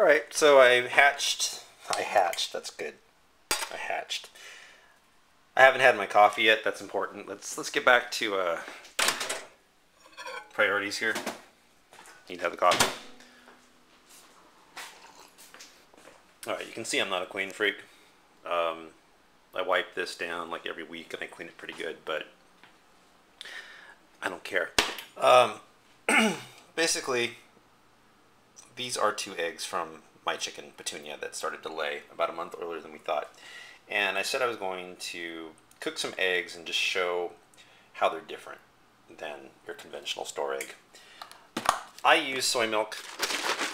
Alright, so I hatched, that's good. I hatched. I haven't had my coffee yet, that's important. Let's get back to priorities here. Need to have the coffee. Alright, you can see I'm not a clean freak. I wipe this down like every week and I clean it pretty good, but I don't care. Basically, these are 2 eggs from my chicken, Petunia, that started to lay about a month earlier than we thought. And I said I was going to cook some eggs and just show how they're different than your conventional store egg. I use soy milk.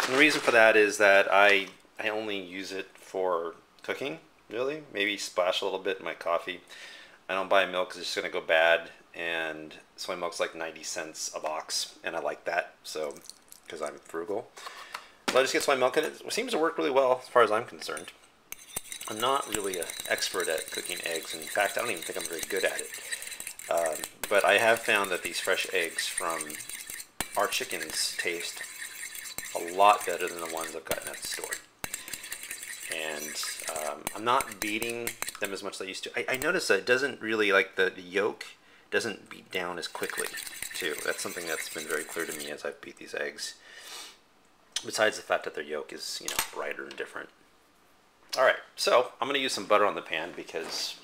And the reason for that is that I only use it for cooking, really. Maybe splash a little bit in my coffee. I don't buy milk because it's just going to go bad. And soy milk's like 90 cents a box. And I like that, so, because I'm frugal. So I just get soy milk, and it seems to work really well as far as I'm concerned. I'm not really an expert at cooking eggs. In fact, I don't even think I'm very good at it. But I have found that these fresh eggs from our chickens taste a lot better than the ones I've gotten at the store. And I'm not beating them as much as I used to. I noticed that it doesn't really, like the yolk doesn't beat down as quickly, too. That's something that's been very clear to me as I've beat these eggs. Besides the fact that their yolk is, you know, brighter and different. Alright, so I'm going to use some butter on the pan because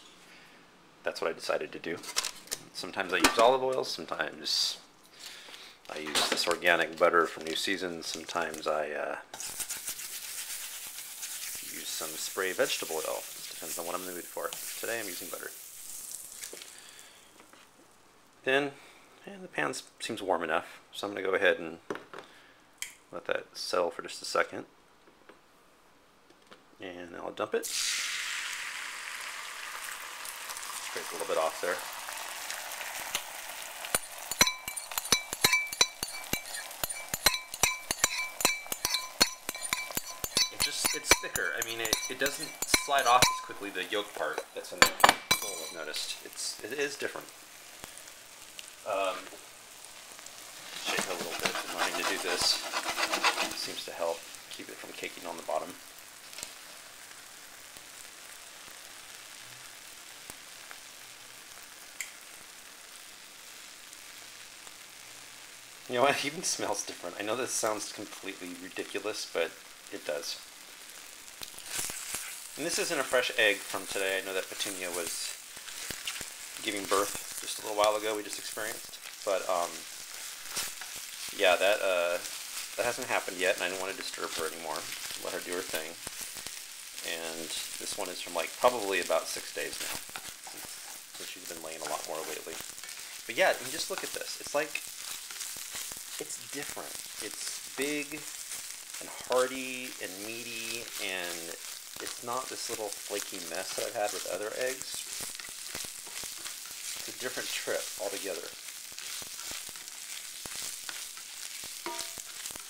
that's what I decided to do. Sometimes I use olive oil, sometimes I use this organic butter from New Season, sometimes I use some spray vegetable oil. It depends on what I'm in the mood for. Today I'm using butter. Then, and the pan seems warm enough, so I'm going to go ahead and let that settle for just a second. And I'll dump it. Scrape a little bit off there. It's thicker. I mean, it doesn't slide off as quickly, the yolk part that's in the bowl, I've noticed. It is different. Shake it a little bit. I'm wanting to do this. It seems to help keep it from caking on the bottom. You know what? It even smells different. I know this sounds completely ridiculous, but it does. And this isn't a fresh egg from today. I know that Petunia was giving birth just a little while ago. We just experienced, but yeah, that hasn't happened yet, and I don't want to disturb her anymore. Let her do her thing. And this one is from like probably about 6 days now. So she's been laying a lot more lately. But yeah, I mean, just look at this. It's like, it's different. It's big and hearty and meaty, and it's not this little flaky mess that I've had with other eggs. It's a different trip altogether.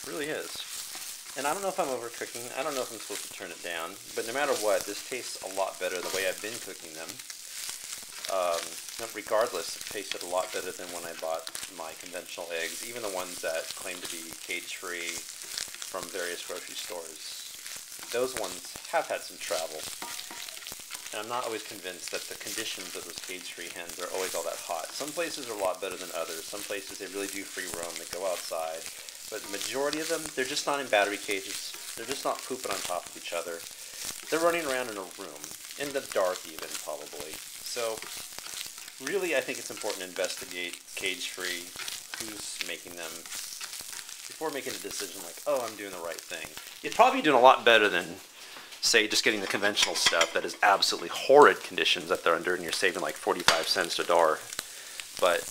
It really is. And I don't know if I'm overcooking. I don't know if I'm supposed to turn it down. But no matter what, this tastes a lot better the way I've been cooking them. Regardless, it tasted a lot better than when I bought my conventional eggs, even the ones that claim to be cage-free from various grocery stores. Those ones have had some travel. And I'm not always convinced that the conditions of those cage-free hens are always all that hot. Some places are a lot better than others. Some places they really do free roam. They go outside. But the majority of them, they're just not in battery cages. They're just not pooping on top of each other. They're running around in a room. In the dark even, probably. So, really, I think it's important to investigate cage-free, who's making them, before making a decision like, oh, I'm doing the right thing. You'd probably be doing a lot better than, say, just getting the conventional stuff that is absolutely horrid conditions that they're under, and you're saving like 45 cents to $1. But,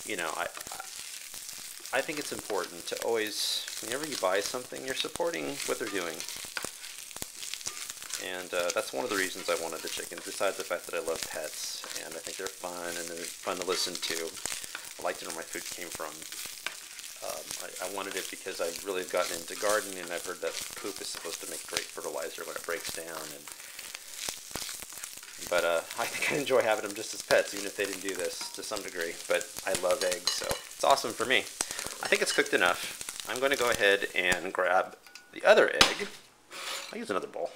you know, I think it's important to always, whenever you buy something, you're supporting what they're doing. And that's one of the reasons I wanted the chickens, besides the fact that I love pets, and I think they're fun, and they're fun to listen to. I liked it where my food came from. I wanted it because I've really gotten into gardening, and I've heard that poop is supposed to make great fertilizer when it breaks down. But I think I enjoy having them just as pets, even if they didn't do this to some degree. But I love eggs, so it's awesome for me. I think it's cooked enough. I'm going to go ahead and grab the other egg, I use another bowl.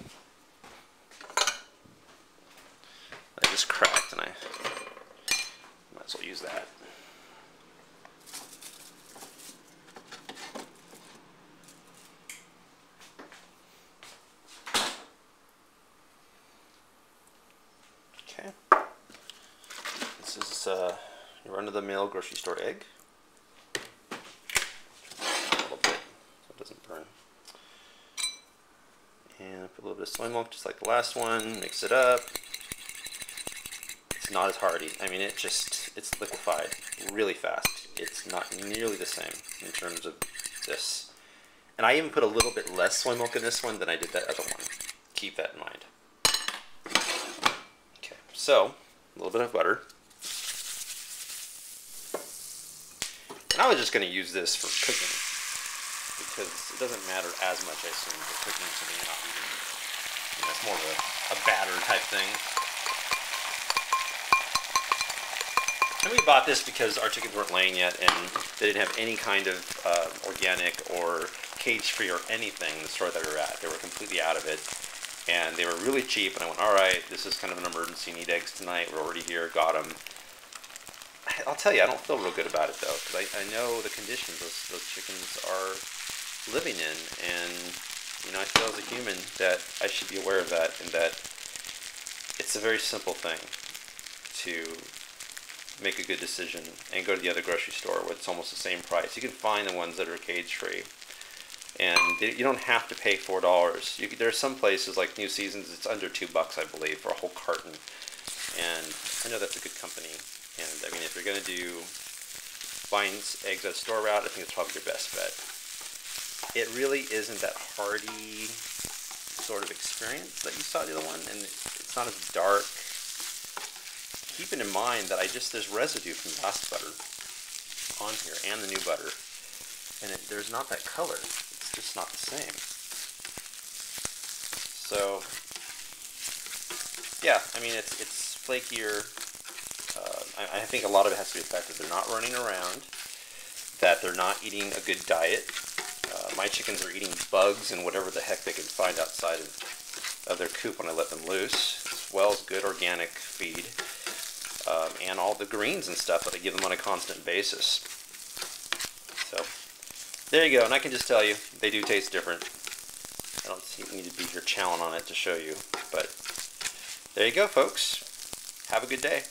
I just cracked and I might as well use that. Okay. This is your run-of-the-mill grocery store egg. A little bit so it doesn't burn. And put a little bit of soy milk just like the last one. Mix it up. It's not as hearty. I mean, it's liquefied really fast. It's not nearly the same in terms of this. And I even put a little bit less soy milk in this one than I did that other one. Keep that in mind. Okay, so a little bit of butter. And I was just going to use this for cooking because it doesn't matter as much, I assume, for cooking something you're not eating. You know, it's more of a batter type thing. And we bought this because our chickens weren't laying yet, and they didn't have any kind of organic or cage-free or anything in the store that we were at. They were completely out of it, and they were really cheap. And I went, all right, this is kind of an emergency. Need eggs tonight. We're already here. Got them. I'll tell you, I don't feel real good about it though, because I know the conditions those chickens are living in, and you know, I feel as a human that I should be aware of that, and that it's a very simple thing to make a good decision and go to the other grocery store where it's almost the same price. You can find the ones that are cage-free, and you don't have to pay $4. There are some places like New Seasons, it's under $2, I believe, for a whole carton, and I know that's a good company. And I mean, if you're going to do buying eggs at a store route, I think it's probably your best bet. It really isn't that hearty sort of experience that you saw the other one, and it's not as dark. Keeping in mind that there's residue from the last butter on here and the new butter, and there's not that color. It's just not the same. So, yeah, I mean, it's flakier. I think a lot of it has to be the fact that they're not running around, that they're not eating a good diet. My chickens are eating bugs and whatever the heck they can find outside of their coop when I let them loose, as well as good organic feed, and all the greens and stuff that I give them on a constant basis. So, there you go, and I can just tell you, they do taste different. I don't need to be here chowing on it to show you, but there you go, folks. Have a good day.